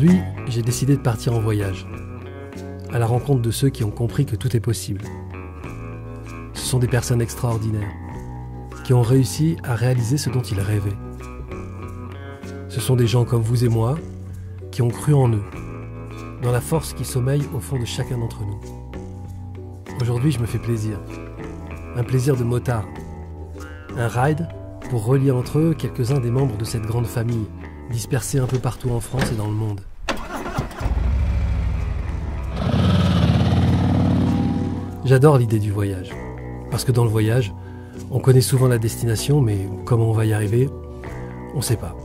Aujourd'hui, j'ai décidé de partir en voyage, à la rencontre de ceux qui ont compris que tout est possible. Ce sont des personnes extraordinaires, qui ont réussi à réaliser ce dont ils rêvaient. Ce sont des gens comme vous et moi, qui ont cru en eux, dans la force qui sommeille au fond de chacun d'entre nous. Aujourd'hui, je me fais plaisir. Un plaisir de motard. Un ride pour relier entre eux quelques-uns des membres de cette grande famille, dispersés un peu partout en France et dans le monde. J'adore l'idée du voyage, parce que dans le voyage, on connaît souvent la destination, mais comment on va y arriver, on ne sait pas.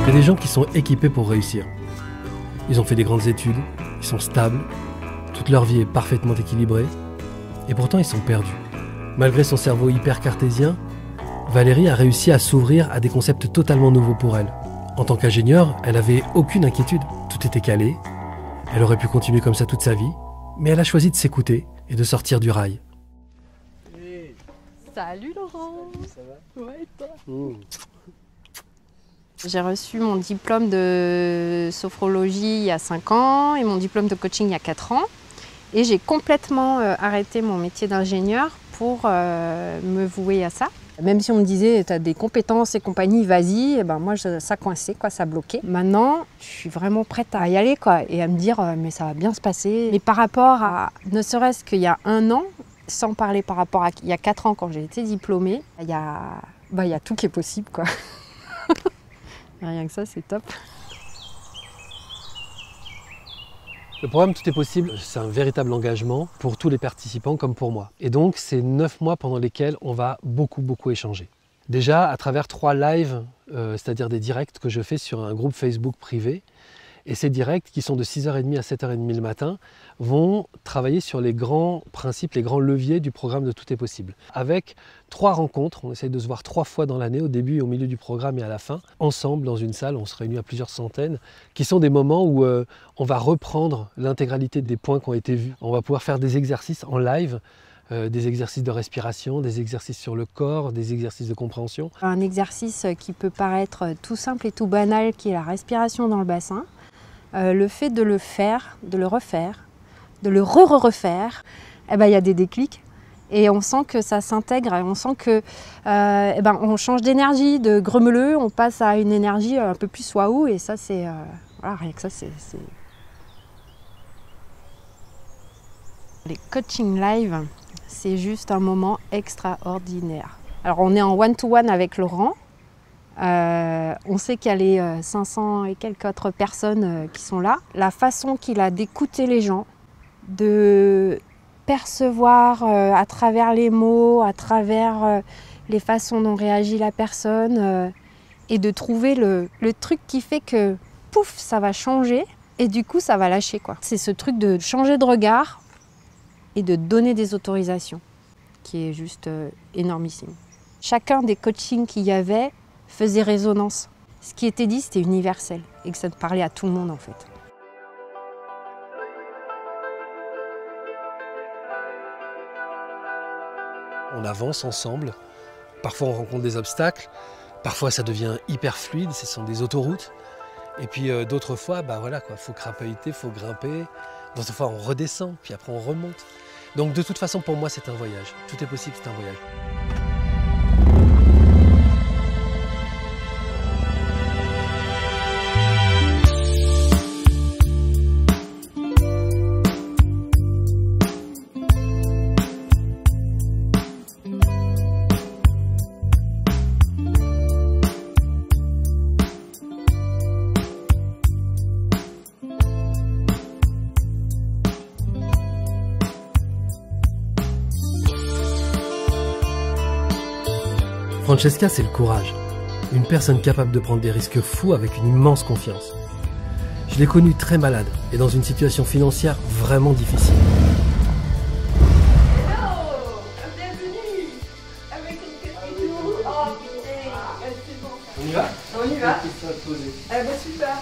Il y a des gens qui sont équipés pour réussir. Ils ont fait des grandes études, ils sont stables, toute leur vie est parfaitement équilibrée, et pourtant ils sont perdus. Malgré son cerveau hyper cartésien, Valérie a réussi à s'ouvrir à des concepts totalement nouveaux pour elle. En tant qu'ingénieure, elle n'avait aucune inquiétude, tout était calé, elle aurait pu continuer comme ça toute sa vie, mais elle a choisi de s'écouter et de sortir du rail. Hey. Salut Laurent. Ça va? Ouais, et toi? J'ai reçu mon diplôme de sophrologie il y a 5 ans et mon diplôme de coaching il y a 4 ans. Et j'ai complètement arrêté mon métier d'ingénieur pour me vouer à ça. Même si on me disait tu as des compétences et compagnie, vas-y, et ben moi ça coinçait, quoi, ça bloquait. Maintenant, je suis vraiment prête à y aller, quoi, et à me dire mais ça va bien se passer. Mais par rapport à ne serait-ce qu'il y a 1 an, sans parler par rapport à il y a 4 ans quand j'ai été diplômée, il y a tout qui est possible, quoi. Rien que ça, c'est top. Le programme Tout est possible, c'est un véritable engagement pour tous les participants comme pour moi. Et donc, c'est 9 mois pendant lesquels on va beaucoup échanger. Déjà, à travers 3 lives, c'est-à-dire des directs que je fais sur un groupe Facebook privé. Et ces directs, qui sont de 6h30 à 7h30 le matin, vont travailler sur les grands principes, les grands leviers du programme de Tout est possible. Avec 3 rencontres, on essaye de se voir 3 fois dans l'année, au début, au milieu du programme et à la fin, ensemble dans une salle, on se réunit à plusieurs centaines, qui sont des moments où on va reprendre l'intégralité des points qui ont été vus. On va pouvoir faire des exercices en live, des exercices de respiration, des exercices sur le corps, des exercices de compréhension. Un exercice qui peut paraître tout simple et tout banal, qui est la respiration dans le bassin. Le fait de le faire, de le refaire, de le refaire, il y a des déclics et on sent que ça s'intègre, on sent que on change d'énergie, de gremmeleux, on passe à une énergie un peu plus waouh, et ça c'est voilà, rien que ça c'est. Les coaching live, c'est juste un moment extraordinaire. Alors on est en one-to-one avec Laurent. On sait qu'il y a les 500 et quelques autres personnes qui sont là. La façon qu'il a d'écouter les gens, de percevoir à travers les mots, à travers les façons dont réagit la personne, et de trouver le truc qui fait que pouf, ça va changer et du coup ça va lâcher, quoi. C'est ce truc de changer de regard et de donner des autorisations qui est juste énormissime. Chacun des coachings qu'il y avait faisait résonance. Ce qui était dit, c'était universel et que ça parlait à tout le monde, en fait. On avance ensemble, parfois on rencontre des obstacles, parfois ça devient hyper fluide, ce sont des autoroutes. Et puis d'autres fois, voilà, quoi, faut crapahuter, faut grimper. D'autres fois on redescend, puis après on remonte. Donc de toute façon, pour moi, c'est un voyage. Tout est possible, c'est un voyage. Francesca, c'est le courage. Une personne capable de prendre des risques fous avec une immense confiance. Je Je l'ai connu très malade et dans une situation financière vraiment difficile. On y va? On y va. Super.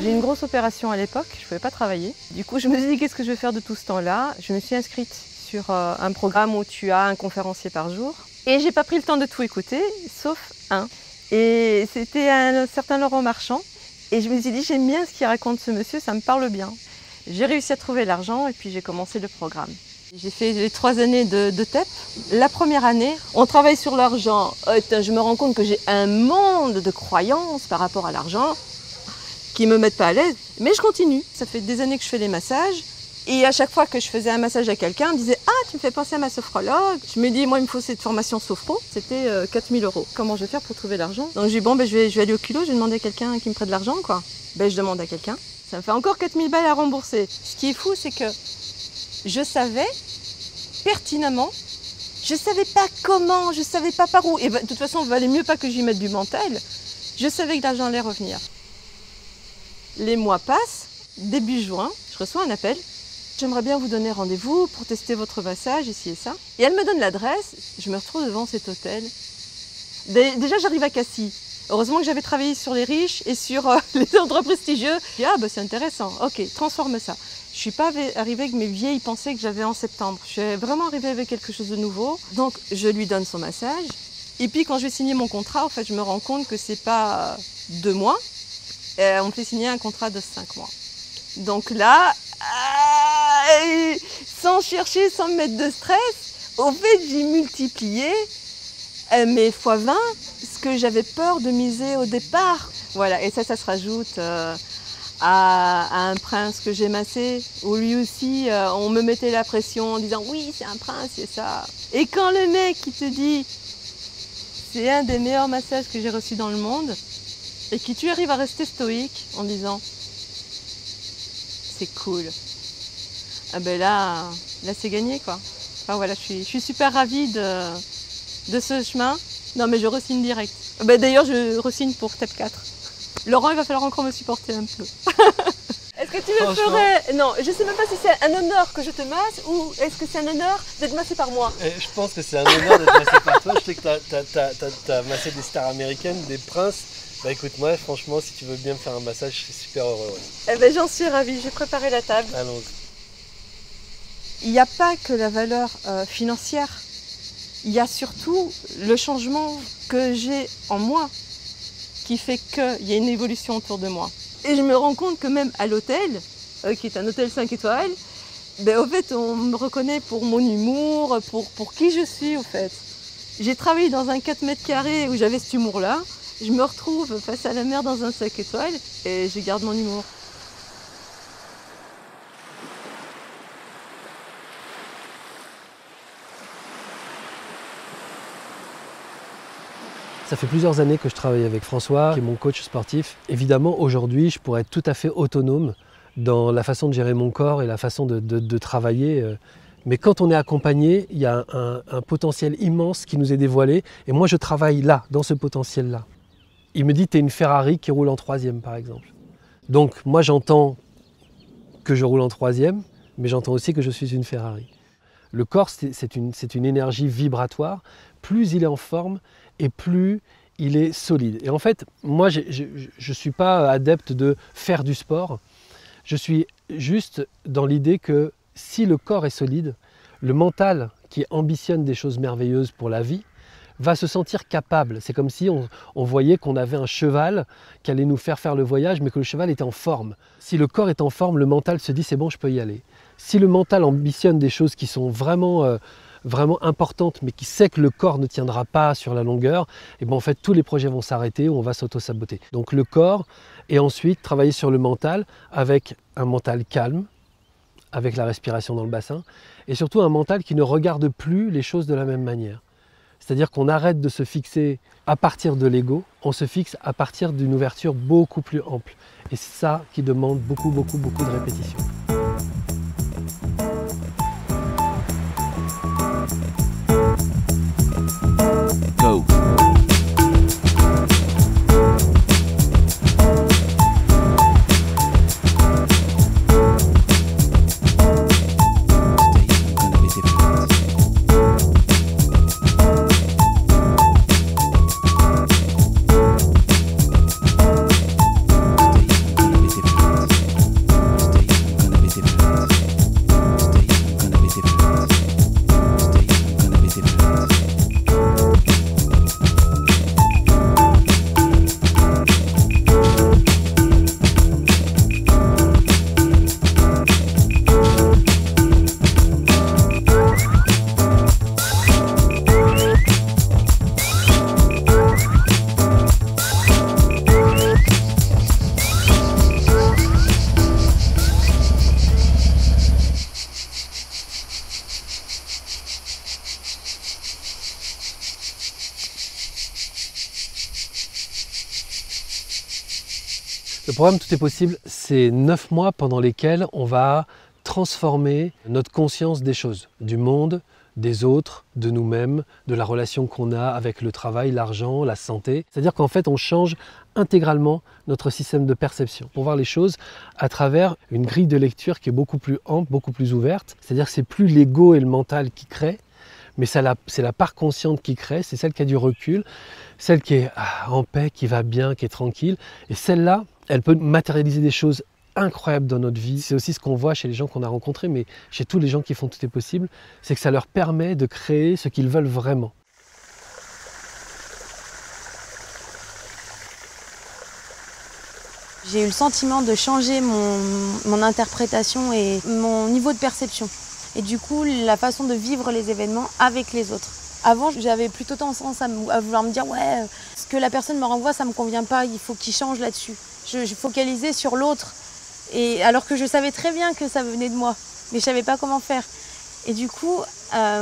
J'ai une grosse opération à l'époque, je ne pouvais pas travailler. Du coup, je me suis dit qu'est-ce que je vais faire de tout ce temps-là. Je me suis inscrite sur un programme où tu as un conférencier par jour. Et j'ai pas pris le temps de tout écouter, sauf un. Et c'était un certain Laurent Marchand. Et je me suis dit, j'aime bien ce qu'il raconte ce monsieur, ça me parle bien. J'ai réussi à trouver l'argent et puis j'ai commencé le programme. J'ai fait les 3 années de TEP. La première année, on travaille sur l'argent. Je me rends compte que j'ai un monde de croyances par rapport à l'argent qui ne me mettent pas à l'aise. Mais je continue. Ça fait des années que je fais des massages. Et à chaque fois que je faisais un massage à quelqu'un, on me disait « Ah, tu me fais penser à ma sophrologue ». Je me dis « Moi, il me faut cette formation sophro ». C'était 4 000 €. Comment je vais faire pour trouver l'argent? Donc je dis « Bon, je vais aller au culot, je vais demander à quelqu'un qui me prête de l'argent, quoi ». Je demande à quelqu'un. Ça me fait encore 4 000 balles à rembourser. Ce qui est fou, c'est que je savais pertinemment, je ne savais pas comment, je ne savais pas par où. Et de toute façon, il valait mieux pas que j'y mette du mental. Je savais que l'argent allait revenir. Les mois passent, début juin, je reçois un appel. J'aimerais bien vous donner rendez-vous pour tester votre massage, ici et ça. Et elle me donne l'adresse, je me retrouve devant cet hôtel. Déjà, j'arrive à Cassis. Heureusement que j'avais travaillé sur les riches et sur les endroits prestigieux. Je dis, ah, c'est intéressant, ok, transforme ça. Je ne suis pas arrivée avec mes vieilles pensées que j'avais en septembre. Je suis vraiment arrivée avec quelque chose de nouveau. Donc, je lui donne son massage. Et puis, quand je vais signer mon contrat, en fait, je me rends compte que ce n'est pas 2 mois. On me fait signer un contrat de 5 mois. Donc là, sans chercher, sans me mettre de stress, au fait, j'ai multiplié mais fois 20 ce que j'avais peur de miser au départ. Voilà, et ça se rajoute à un prince que j'ai massé, où lui aussi, on me mettait la pression en disant « Oui, c'est un prince, c'est ça ». Et quand le mec qui te dit « C'est un des meilleurs massages que j'ai reçus dans le monde », et que tu arrives à rester stoïque en disant « C'est cool ». Ah ben là c'est gagné, quoi. Enfin voilà, je suis super ravie de ce chemin. Non mais je re-signe direct. Ben, d'ailleurs je re-signe pour TEP 4. Laurent, il va falloir encore me supporter un peu. Est-ce que tu me ferais... Non, je sais même pas si c'est un honneur que je te masse ou est-ce que c'est un honneur d'être massé par moi? Je pense que c'est un honneur d'être massé par toi. Je sais que t'as massé des stars américaines, des princes. Bah écoute, moi franchement, si tu veux bien me faire un massage, je serais super heureux. Ouais. Eh ben j'en suis ravie, j'ai préparé la table. Allons-y. Il n'y a pas que la valeur financière, il y a surtout le changement que j'ai en moi qui fait qu'il y a une évolution autour de moi. Et je me rends compte que même à l'hôtel, qui est un hôtel 5 étoiles, ben, au fait, on me reconnaît pour mon humour, pour qui je suis au fait. J'ai travaillé dans un 4 mètres carrés où j'avais cet humour-là. Je me retrouve face à la mer dans un 5 étoiles et je garde mon humour. Ça fait plusieurs années que je travaille avec François, qui est mon coach sportif. Évidemment, aujourd'hui, je pourrais être tout à fait autonome dans la façon de gérer mon corps et la façon de travailler. Mais quand on est accompagné, il y a un potentiel immense qui nous est dévoilé. Et moi, je travaille là, dans ce potentiel-là. Il me dit, tu es une Ferrari qui roule en 3e, par exemple. Donc, moi, j'entends que je roule en 3e, mais j'entends aussi que je suis une Ferrari. Le corps, c'est une énergie vibratoire. Plus il est en forme, et plus il est solide. Et en fait, moi, je ne suis pas adepte de faire du sport. Je suis juste dans l'idée que si le corps est solide, le mental qui ambitionne des choses merveilleuses pour la vie va se sentir capable. C'est comme si on voyait qu'on avait un cheval qui allait nous faire le voyage, mais que le cheval était en forme. Si le corps est en forme, le mental se dit « c'est bon, je peux y aller ». Si le mental ambitionne des choses qui sont vraiment importante, mais qui sait que le corps ne tiendra pas sur la longueur, et bien en fait tous les projets vont s'arrêter ou on va s'auto-saboter. Donc le corps, et ensuite travailler sur le mental avec un mental calme, avec la respiration dans le bassin, et surtout un mental qui ne regarde plus les choses de la même manière. C'est-à-dire qu'on arrête de se fixer à partir de l'ego, on se fixe à partir d'une ouverture beaucoup plus ample. Et c'est ça qui demande beaucoup de répétition. Go. Le programme Tout est possible, c'est 9 mois pendant lesquels on va transformer notre conscience des choses, du monde, des autres, de nous-mêmes, de la relation qu'on a avec le travail, l'argent, la santé. C'est-à-dire qu'en fait, on change intégralement notre système de perception pour voir les choses à travers une grille de lecture qui est beaucoup plus ample, beaucoup plus ouverte. C'est-à-dire que c'est plus l'ego et le mental qui créent, mais c'est la part consciente qui crée, c'est celle qui a du recul, celle qui est en paix, qui va bien, qui est tranquille. Et celle-là, elle peut matérialiser des choses incroyables dans notre vie. C'est aussi ce qu'on voit chez les gens qu'on a rencontrés, mais chez tous les gens qui font Tout est possible, c'est que ça leur permet de créer ce qu'ils veulent vraiment. J'ai eu le sentiment de changer mon interprétation et mon niveau de perception. Et du coup, la façon de vivre les événements avec les autres. Avant, j'avais plutôt tendance à vouloir me dire « ouais, ce que la personne me renvoie, ça ne me convient pas, il faut qu'il change là-dessus ». Je focalisais sur l'autre, et alors que je savais très bien que ça venait de moi, mais je ne savais pas comment faire. Et du coup,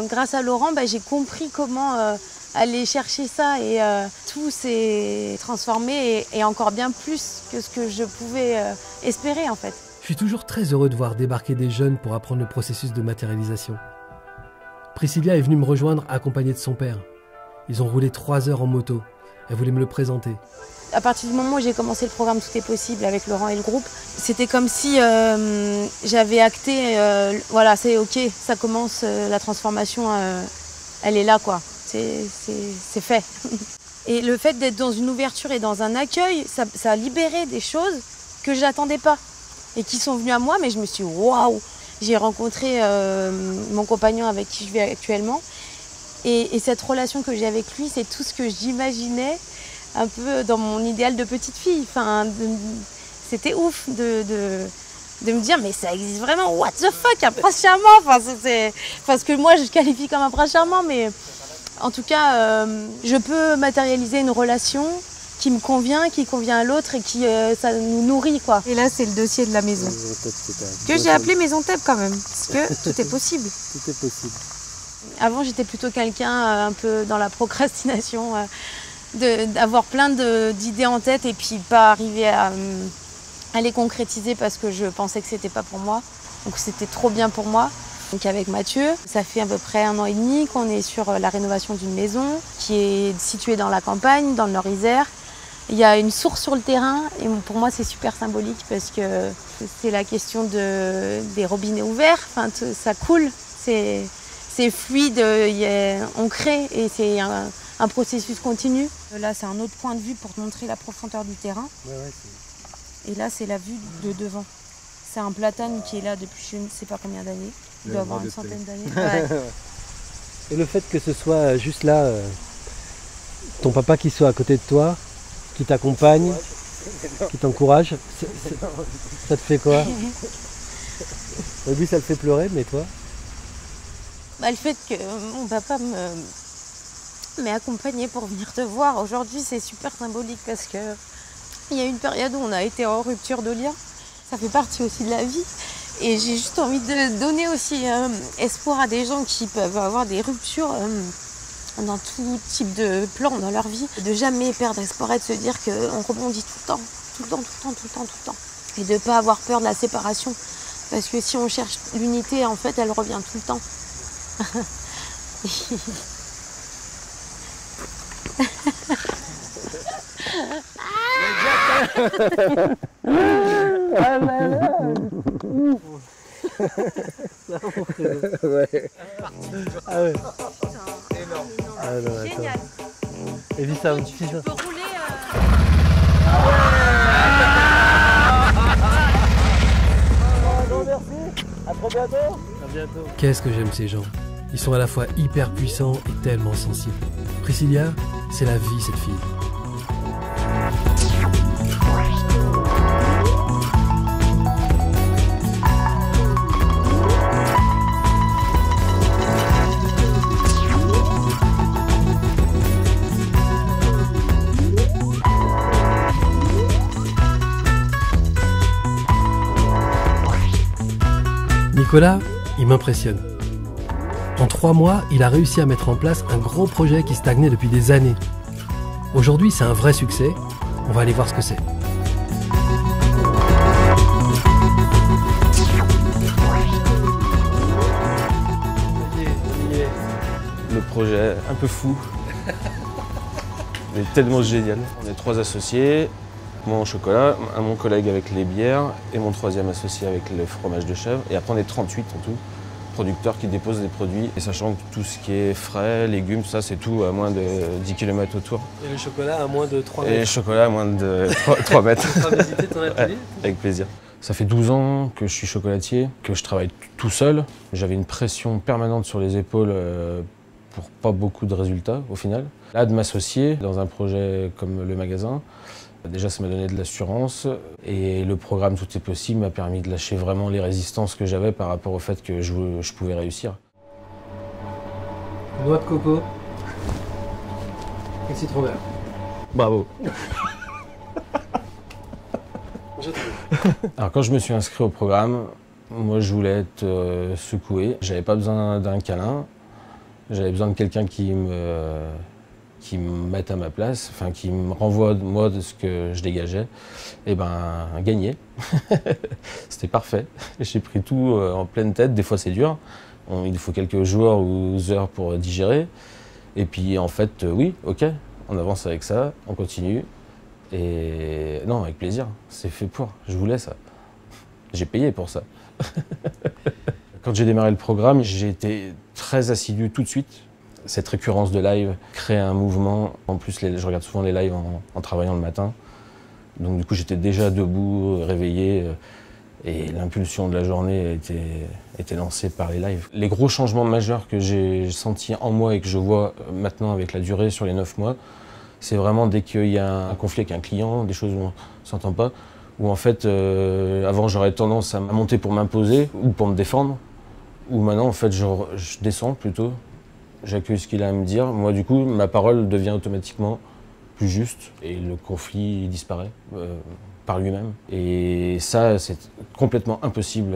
grâce à Laurent, j'ai compris comment aller chercher ça, et tout s'est transformé, et encore bien plus que ce que je pouvais espérer en fait. Je suis toujours très heureux de voir débarquer des jeunes pour apprendre le processus de matérialisation. Priscilla est venue me rejoindre accompagnée de son père. Ils ont roulé 3 heures en moto. Elle voulait me le présenter. À partir du moment où j'ai commencé le programme Tout est possible avec Laurent et le groupe, c'était comme si j'avais acté, voilà, c'est ok, ça commence, la transformation, elle est là quoi, c'est fait. Et le fait d'être dans une ouverture et dans un accueil, ça a libéré des choses que je n'attendais pas et qui sont venues à moi, mais je me suis dit waouh. J'ai rencontré mon compagnon avec qui je vis actuellement, et cette relation que j'ai avec lui, c'est tout ce que j'imaginais un peu dans mon idéal de petite fille. Enfin, c'était ouf de me dire mais ça existe vraiment, what the fuck, un prince charmant. Enfin, parce que moi je qualifie comme un prince charmant, mais en tout cas je peux matérialiser une relation qui me convient, qui convient à l'autre et qui ça nous nourrit quoi. Et là c'est le dossier de la maison que j'ai appelé Maison Thèbes quand même, parce que tout est possible. Tout est possible. Avant j'étais plutôt quelqu'un un peu dans la procrastination, d'avoir plein d'idées en tête et puis pas arriver à les concrétiser parce que je pensais que c'était pas pour moi. Donc c'était trop bien pour moi. Donc avec Mathieu, ça fait à peu près 1 an et demi qu'on est sur la rénovation d'une maison qui est située dans la campagne, dans le Nord-Isère. Il y a une source sur le terrain et pour moi c'est super symbolique parce que c'est la question des robinets ouverts. Enfin, ça coule, c'est fluide, on crée et c'est un processus continu. Là c'est un autre point de vue pour te montrer la profondeur du terrain. Et là c'est la vue de devant. C'est un platane qui est là depuis je ne sais pas combien d'années. Il doit avoir une centaine d'années. Ouais. Et le fait que ce soit juste là, ton papa qui soit à côté de toi, qui t'accompagne, qui t'encourage, ça te fait quoi? Lui ça le fait pleurer, mais toi? Le fait que mon papa m'ait accompagné pour venir te voir aujourd'hui, c'est super symbolique parce que il y a une période où on a été en rupture de lien. Ça fait partie aussi de la vie. Et j'ai juste envie de donner aussi espoir à des gens qui peuvent avoir des ruptures dans tout type de plan dans leur vie. De jamais perdre espoir et de se dire qu'on rebondit tout le temps. Tout le temps, tout le temps, tout le temps, tout le temps. Et de ne pas avoir peur de la séparation. Parce que si on cherche l'unité, en fait, elle revient tout le temps. Ouais. Ah ouais. Ah non, Génial. Et puis ça, tu peux rouler. Non, merci. À très bientôt. À bientôt. Qu'est-ce que j'aime ces gens. Ils sont à la fois hyper puissants et tellement sensibles. Priscilla, c'est la vie cette fille. Nicolas, il m'impressionne. En 3 mois, il a réussi à mettre en place un gros projet qui stagnait depuis des années. Aujourd'hui, c'est un vrai succès. On va aller voir ce que c'est. de projet un peu fou, mais tellement génial. On est 3 associés, moi en chocolat, mon collègue avec les bières et mon 3e associé avec le fromage de chèvre. Et après on est 38 en tout, producteurs qui déposent des produits. Et sachant que tout ce qui est frais, légumes, ça c'est tout à moins de 10 km autour. Et le chocolat à moins de 3 mètres. Et le chocolat à moins de 3 mètres. Tu vas visiter ton atelier? Avec plaisir. Ça fait 12 ans que je suis chocolatier, que je travaille tout seul. J'avais une pression permanente sur les épaules pour pas beaucoup de résultats au final. Là, de m'associer dans un projet comme le magasin, déjà ça m'a donné de l'assurance et le programme Tout est possible m'a permis de lâcher vraiment les résistances que j'avais par rapport au fait que je pouvais réussir. Noix de coco et citron vert. Bravo. Alors quand je me suis inscrit au programme, moi je voulais être secoué. J'avais pas besoin d'un câlin, j'avais besoin de quelqu'un qui me mette à ma place, enfin qui me renvoie moi de ce que je dégageais. Et ben gagné. C'était parfait. J'ai pris tout en pleine tête, des fois c'est dur. Il faut quelques jours ou heures pour digérer. Et puis en fait, oui, ok, on avance avec ça, on continue. Et non, avec plaisir, c'est fait pour, je voulais ça. J'ai payé pour ça. Quand j'ai démarré le programme, j'ai été très assidu tout de suite. Cette récurrence de live crée un mouvement. En plus, je regarde souvent les lives en travaillant le matin. Donc du coup, j'étais déjà debout, réveillé. Et l'impulsion de la journée était lancée par les lives. Les gros changements majeurs que j'ai sentis en moi et que je vois maintenant avec la durée sur les 9 mois, c'est vraiment dès qu'il y a un conflit avec un client, des choses où on ne s'entend pas, où en fait, avant j'aurais tendance à monter pour m'imposer ou pour me défendre, où maintenant en fait je descends plutôt, j'accueille ce qu'il a à me dire. Moi du coup, ma parole devient automatiquement plus juste et le conflit disparaît par lui-même. Et ça, c'est complètement impossible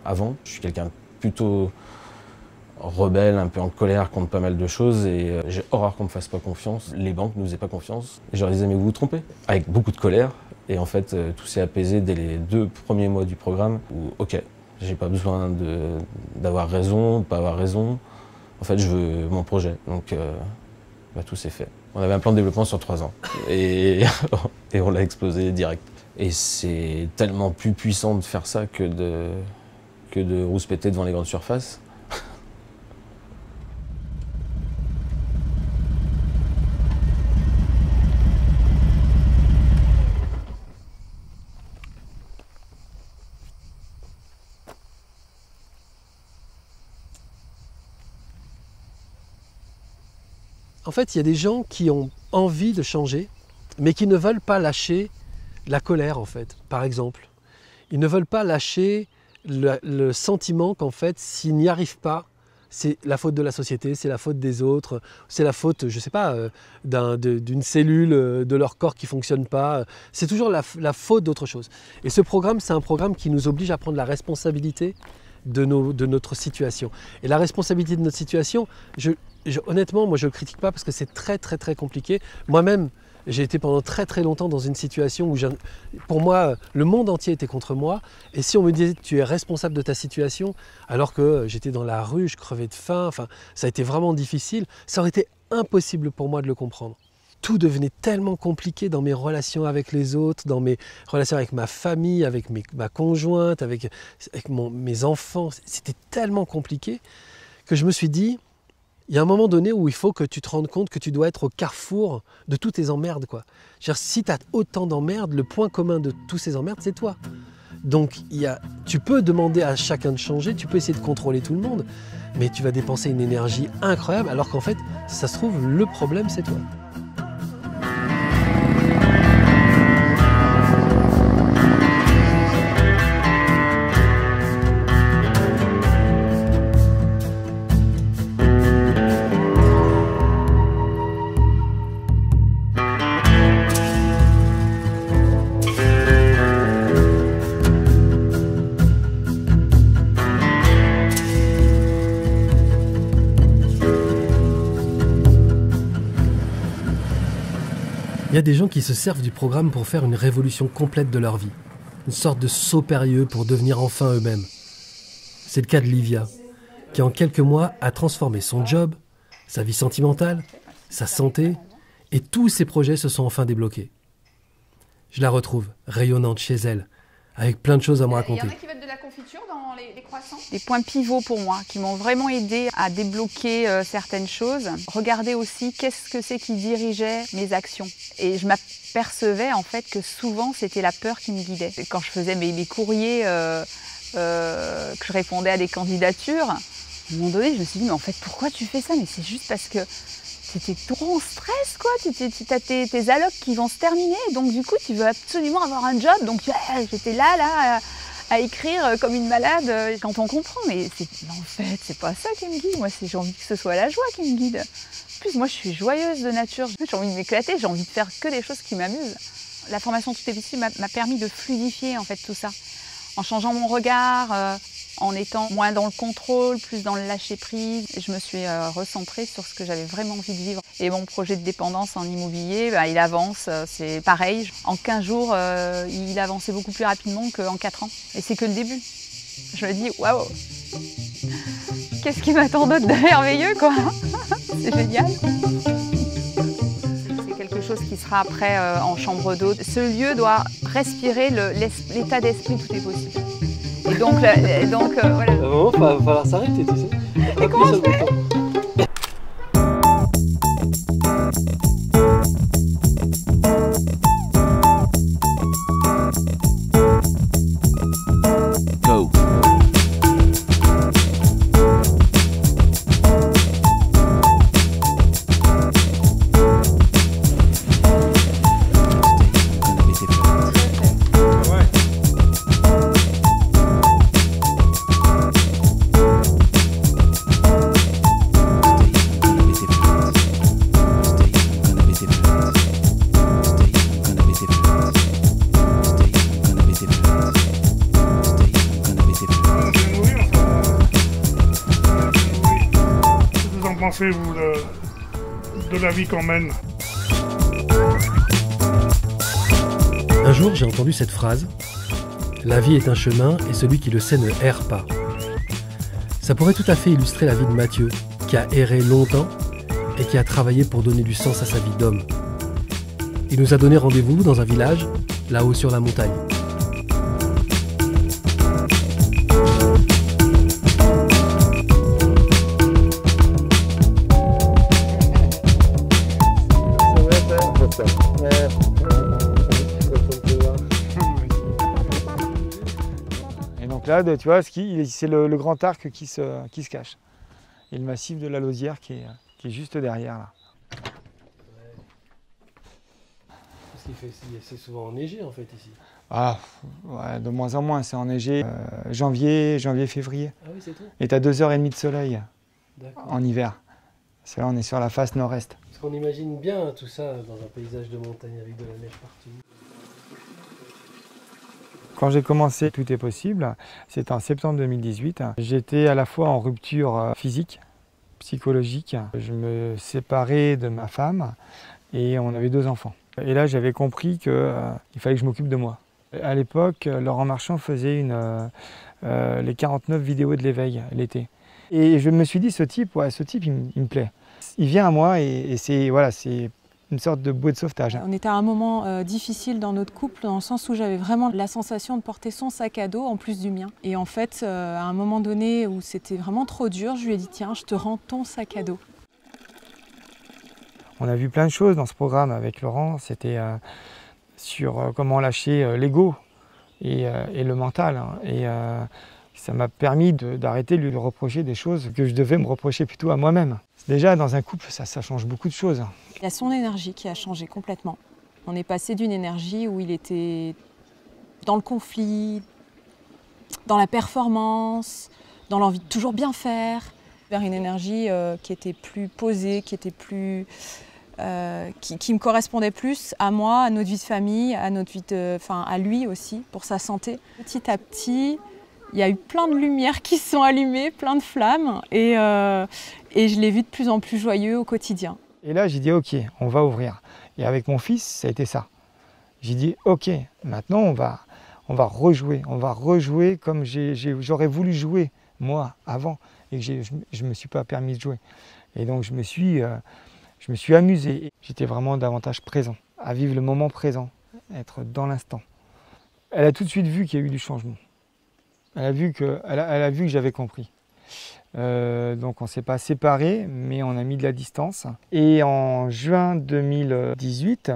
avant. Je suis quelqu'un plutôt rebelle, un peu en colère contre pas mal de choses et j'ai horreur qu'on me fasse pas confiance. Les banques ne nous faisaient pas confiance. Et je leur disais mais vous vous trompez. Avec beaucoup de colère. Et en fait, tout s'est apaisé dès les 2 premiers mois du programme où ok, j'ai pas besoin d'avoir raison, de pas avoir raison. En fait, je veux mon projet. Donc tout s'est fait. On avait un plan de développement sur 3 ans et on l'a explosé direct. Et c'est tellement plus puissant de faire ça que de rouspéter devant les grandes surfaces. En fait, il y a des gens qui ont envie de changer, mais qui ne veulent pas lâcher la colère, en fait, par exemple. Ils ne veulent pas lâcher le sentiment qu'en fait, s'ils n'y arrivent pas, c'est la faute de la société, c'est la faute des autres, c'est la faute, je ne sais pas, d'une cellule de leur corps qui ne fonctionne pas. C'est toujours la faute d'autre chose. Et ce programme, c'est un programme qui nous oblige à prendre la responsabilité de notre situation. Et la responsabilité de notre situation, honnêtement, moi je ne le critique pas parce que c'est très très très compliqué. Moi-même, j'ai été pendant très très longtemps dans une situation où pour moi, le monde entier était contre moi. Et si on me disait tu es responsable de ta situation, alors que j'étais dans la rue, je crevais de faim, enfin, ça a été vraiment difficile, ça aurait été impossible pour moi de le comprendre. Tout devenait tellement compliqué dans mes relations avec les autres, dans mes relations avec ma famille, avec ma conjointe, avec mes enfants. C'était tellement compliqué que je me suis dit, il y a un moment donné où il faut que tu te rendes compte que tu dois être au carrefour de toutes tes emmerdes, quoi. Si tu as autant d'emmerdes, le point commun de tous ces emmerdes, c'est toi. Donc tu peux demander à chacun de changer, tu peux essayer de contrôler tout le monde, mais tu vas dépenser une énergie incroyable alors qu'en fait, si ça se trouve, le problème, c'est toi. Il y a des gens qui se servent du programme pour faire une révolution complète de leur vie. Une sorte de saut périlleux pour devenir enfin eux-mêmes. C'est le cas de Livia, qui en quelques mois a transformé son job sa vie sentimentale, sa santé, et tous ses projets se sont enfin débloqués. Je la retrouve, rayonnante chez elle, avec plein de choses à me raconter. Il y en a qui veulent de la confiture dans les croissants. Des points pivots pour moi, qui m'ont vraiment aidé à débloquer certaines choses. Regarder aussi qu'est-ce que c'est qui dirigeait mes actions. Et je m'apercevais en fait que souvent c'était la peur qui me guidait. Quand je faisais mes courriers, que je répondais à des candidatures, à un moment donné je me suis dit mais en fait pourquoi tu fais ça? Mais c'est juste parce que t'es trop en stress quoi, t'as tes allocs qui vont se terminer, donc du coup tu veux absolument avoir un job, donc j'étais là à écrire comme une malade quand on comprend, mais en fait c'est pas ça qui me guide, moi j'ai envie que ce soit la joie qui me guide. En plus moi je suis joyeuse de nature, j'ai envie de m'éclater, j'ai envie de faire que des choses qui m'amusent. La formation Tout est possible m'a permis de fluidifier en fait tout ça, en changeant mon regard, en étant moins dans le contrôle, plus dans le lâcher-prise. Je me suis recentrée sur ce que j'avais vraiment envie de vivre. Et mon projet de dépendance en immobilier, il avance, c'est pareil. En 15 jours, il avançait beaucoup plus rapidement qu'en 4 ans. Et c'est que le début. Je me dis, waouh, qu'est-ce qui m'attend d'autre de merveilleux, quoi. C'est génial. C'est quelque chose qui sera après en chambre d'hôte. Ce lieu doit respirer l'état d'esprit Tout est possible. Et donc voilà. À un moment, il va falloir s'arrêter, tu sais. Et comment je fais ? Go. Pensez-vous de la vie qu'on mène? Un jour, j'ai entendu cette phrase « La vie est un chemin et celui qui le sait ne erre pas ». Ça pourrait tout à fait illustrer la vie de Mathieu, qui a erré longtemps et qui a travaillé pour donner du sens à sa vie d'homme. Il nous a donné rendez-vous dans un village, là-haut sur la montagne. Et donc là, tu vois, c'est le grand arc qui se cache. Et le massif de la Lausière qui est juste derrière là. C'est souvent enneigé en fait ici. Ah, ouais, de moins en moins, c'est enneigé. Janvier, février. Ah oui, c'est tout. Et t'as 2h30 de soleil en hiver. Parce que là, on est sur la face nord-est. Parce qu'on imagine bien tout ça dans un paysage de montagne avec de la neige partout. Quand j'ai commencé Tout est possible, c'était en septembre 2018. J'étais à la fois en rupture physique, psychologique. Je me séparais de ma femme et on avait 2 enfants. Et là, j'avais compris qu'il fallait que je m'occupe de moi. À l'époque, Laurent Marchand faisait les 49 vidéos de l'éveil l'été. Et je me suis dit, ce type, il me plaît. Il vient à moi et c'est une sorte de bouée de sauvetage. On était à un moment difficile dans notre couple, dans le sens où j'avais vraiment la sensation de porter son sac à dos en plus du mien. Et en fait, à un moment donné où c'était vraiment trop dur, je lui ai dit, tiens, je te rends ton sac à dos. On a vu plein de choses dans ce programme avec Laurent. C'était sur comment lâcher l'ego et le mental. Et ça m'a permis d'arrêter de lui reprocher des choses que je devais me reprocher plutôt à moi-même. Déjà, dans un couple, ça change beaucoup de choses. Il y a son énergie qui a changé complètement. On est passé d'une énergie où il était dans le conflit, dans la performance, dans l'envie de toujours bien faire, vers une énergie qui était plus posée, qui était plus... qui me correspondait plus à moi, à notre vie de famille, à notre vie à lui aussi, pour sa santé. Petit à petit, il y a eu plein de lumières qui se sont allumées, plein de flammes, et je l'ai vu de plus en plus joyeux au quotidien. Et là, j'ai dit, ok, on va ouvrir. Et avec mon fils, ça a été ça. J'ai dit, ok, maintenant on va rejouer. On va rejouer comme j'aurais voulu jouer moi, avant, et que je ne me suis pas permis de jouer. Et donc je me suis amusé. J'étais vraiment davantage présent, à vivre le moment présent, être dans l'instant. Elle a tout de suite vu qu'il y a eu du changement. Elle a vu que j'avais compris. Donc on ne s'est pas séparés, mais on a mis de la distance. Et en juin 2018,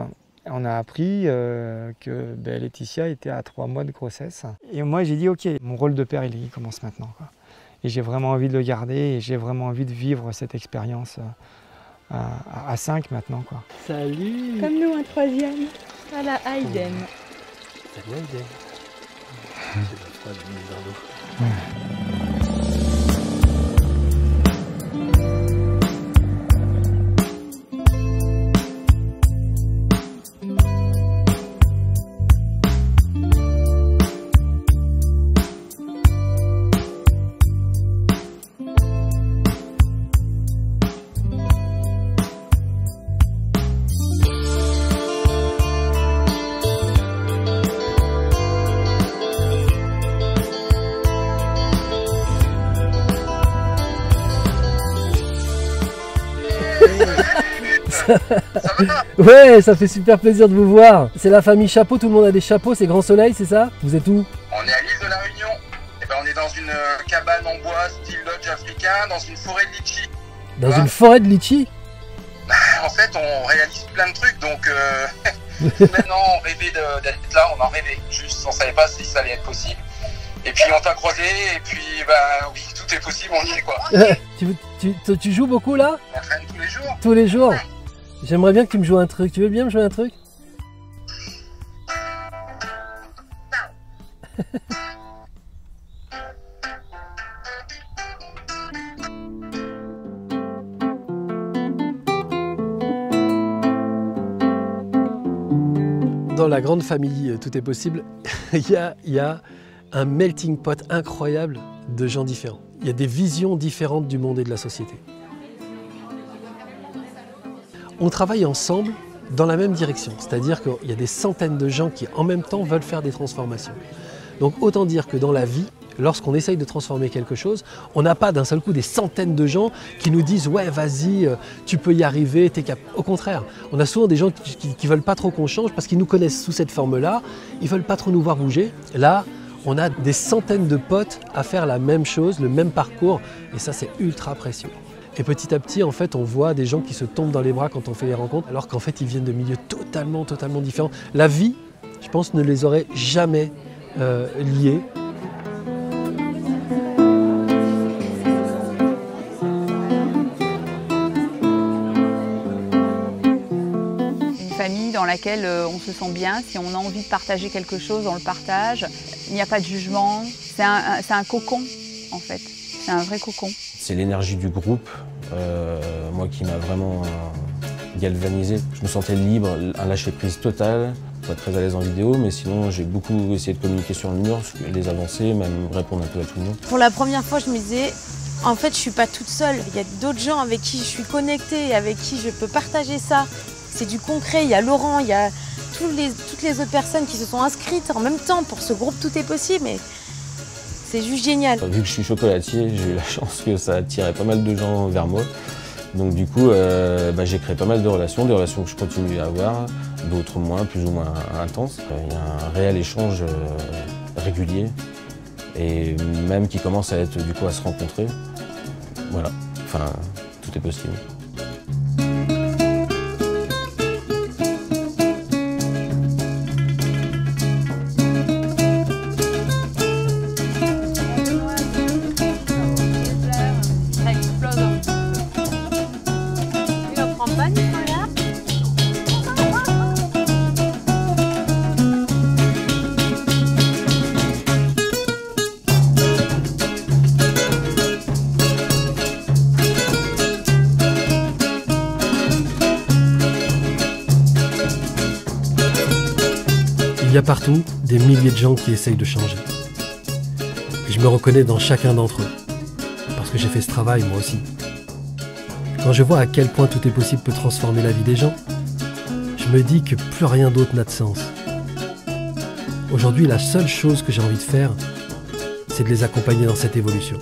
on a appris que Laetitia était à 3 mois de grossesse. Et moi j'ai dit ok, mon rôle de père il commence maintenant, quoi. Et j'ai vraiment envie de le garder et j'ai vraiment envie de vivre cette expérience à 5 maintenant, quoi. Salut. Comme nous, un troisième. Voilà, Aiden. Salut Aiden. Ouais, ça fait super plaisir de vous voir. C'est la famille Chapeau, tout le monde a des chapeaux, c'est Grand Soleil, c'est ça? Vous êtes où? On est à l'île de la Réunion. Et ben on est dans une cabane en bois style lodge africain, dans une forêt de litchi. Dans une forêt de litchi? En fait, on réalise plein de trucs, donc maintenant on rêvait d'être là, on en rêvait. Juste, on savait pas si ça allait être possible. Et puis on t'a croisé, et puis bah oui, tout est possible, on y est quoi. Tu joues beaucoup là? On traîne tous les jours. Tous les jours? J'aimerais bien que tu me joues un truc. Tu veux bien me jouer un truc? Dans la grande famille Tout est possible, il y a un melting pot incroyable de gens différents. Il y a des visions différentes du monde et de la société. On travaille ensemble dans la même direction, c'est-à-dire qu'il y a des centaines de gens qui en même temps veulent faire des transformations. Donc autant dire que dans la vie, lorsqu'on essaye de transformer quelque chose, on n'a pas d'un seul coup des centaines de gens qui nous disent « ouais, vas-y, tu peux y arriver, t'es capable ». Au contraire, on a souvent des gens qui ne veulent pas trop qu'on change parce qu'ils nous connaissent sous cette forme-là, ils ne veulent pas trop nous voir bouger. Là, on a des centaines de potes à faire la même chose, le même parcours, et ça c'est ultra précieux. Et petit à petit, en fait, on voit des gens qui se tombent dans les bras quand on fait les rencontres, alors qu'en fait, ils viennent de milieux totalement différents. La vie, je pense, ne les aurait jamais liés. Une famille dans laquelle on se sent bien, si on a envie de partager quelque chose, on le partage. Il n'y a pas de jugement. C'est un cocon, en fait. C'est un vrai cocon. C'est l'énergie du groupe, moi qui m'a vraiment galvanisé. Je me sentais libre, un lâcher-prise total, pas très à l'aise en vidéo, mais sinon j'ai beaucoup essayé de communiquer sur le mur, les avancer, même répondre un peu à tout le monde. Pour la première fois, je me disais, en fait, je suis pas toute seule. Il y a d'autres gens avec qui je suis connectée, avec qui je peux partager ça. C'est du concret, il y a Laurent, il y a toutes les autres personnes qui se sont inscrites en même temps pour ce groupe Tout est possible. Et c'est juste génial. Vu que je suis chocolatier, j'ai eu la chance que ça attirait pas mal de gens vers moi. Donc du coup, j'ai créé pas mal de relations que je continue à avoir, d'autres moins, plus ou moins intenses. Il y a un réel échange régulier et même qui commence à être du coup à se rencontrer. Voilà, enfin, tout est possible. Il y a partout des milliers de gens qui essayent de changer. Et je me reconnais dans chacun d'entre eux, parce que j'ai fait ce travail moi aussi. Quand je vois à quel point Tout est possible peut transformer la vie des gens, je me dis que plus rien d'autre n'a de sens. Aujourd'hui, la seule chose que j'ai envie de faire, c'est de les accompagner dans cette évolution.